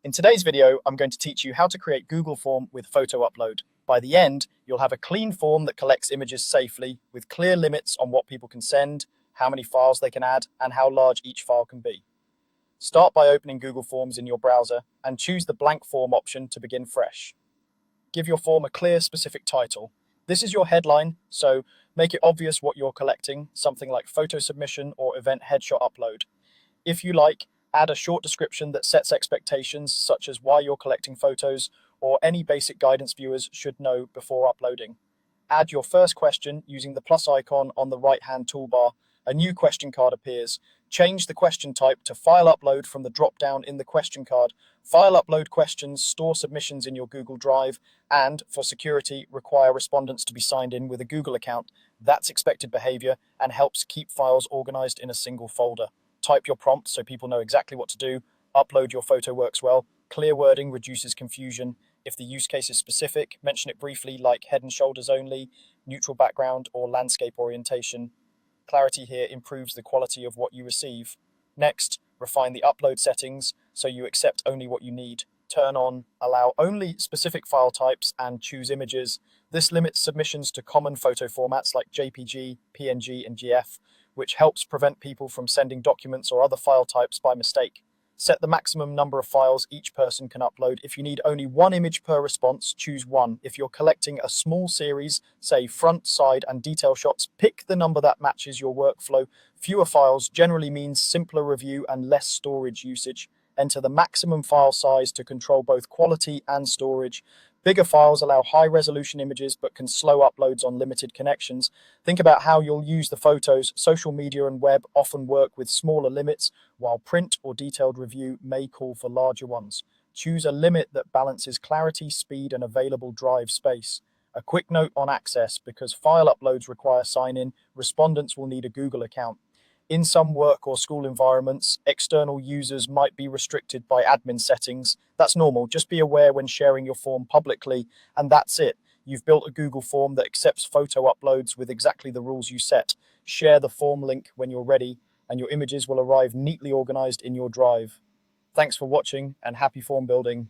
In today's video, I'm going to teach you how to create Google Form with photo upload. By the end, you'll have a clean form that collects images safely with clear limits on what people can send, how many files they can add, and how large each file can be. Start by opening Google Forms in your browser and choose the blank form option to begin fresh. Give your form a clear, specific title. This is your headline, so make it obvious what you're collecting, something like photo submission or event headshot upload. If you like, add a short description that sets expectations, such as why you're collecting photos or any basic guidance viewers should know before uploading. Add your first question using the plus icon on the right-hand toolbar. A new question card appears. Change the question type to file upload from the drop-down in the question card. File upload questions store submissions in your Google Drive and, for security, require respondents to be signed in with a Google account. That's expected behavior and helps keep files organized in a single folder. Type your prompt so people know exactly what to do. Upload your photo works well. Clear wording reduces confusion. If the use case is specific, mention it briefly, like head and shoulders only, neutral background, or landscape orientation. Clarity here improves the quality of what you receive. Next, refine the upload settings so you accept only what you need. Turn on allow only specific file types and choose images. This limits submissions to common photo formats like JPG, PNG, and GF, which helps prevent people from sending documents or other file types by mistake. Set the maximum number of files each person can upload. If you need only one image per response, choose one. If you're collecting a small series, say front, side, and detail shots, pick the number that matches your workflow. Fewer files generally means simpler review and less storage usage. Enter the maximum file size to control both quality and storage. Bigger files allow high-resolution images but can slow uploads on limited connections. Think about how you'll use the photos. Social media and web often work with smaller limits, while print or detailed review may call for larger ones. Choose a limit that balances clarity, speed, and available drive space. A quick note on access: because file uploads require sign-in, respondents will need a Google account. In some work or school environments, external users might be restricted by admin settings. That's normal. Just be aware when sharing your form publicly, and that's it. You've built a Google form that accepts photo uploads with exactly the rules you set. Share the form link when you're ready, and your images will arrive neatly organized in your drive. Thanks for watching, and happy form building.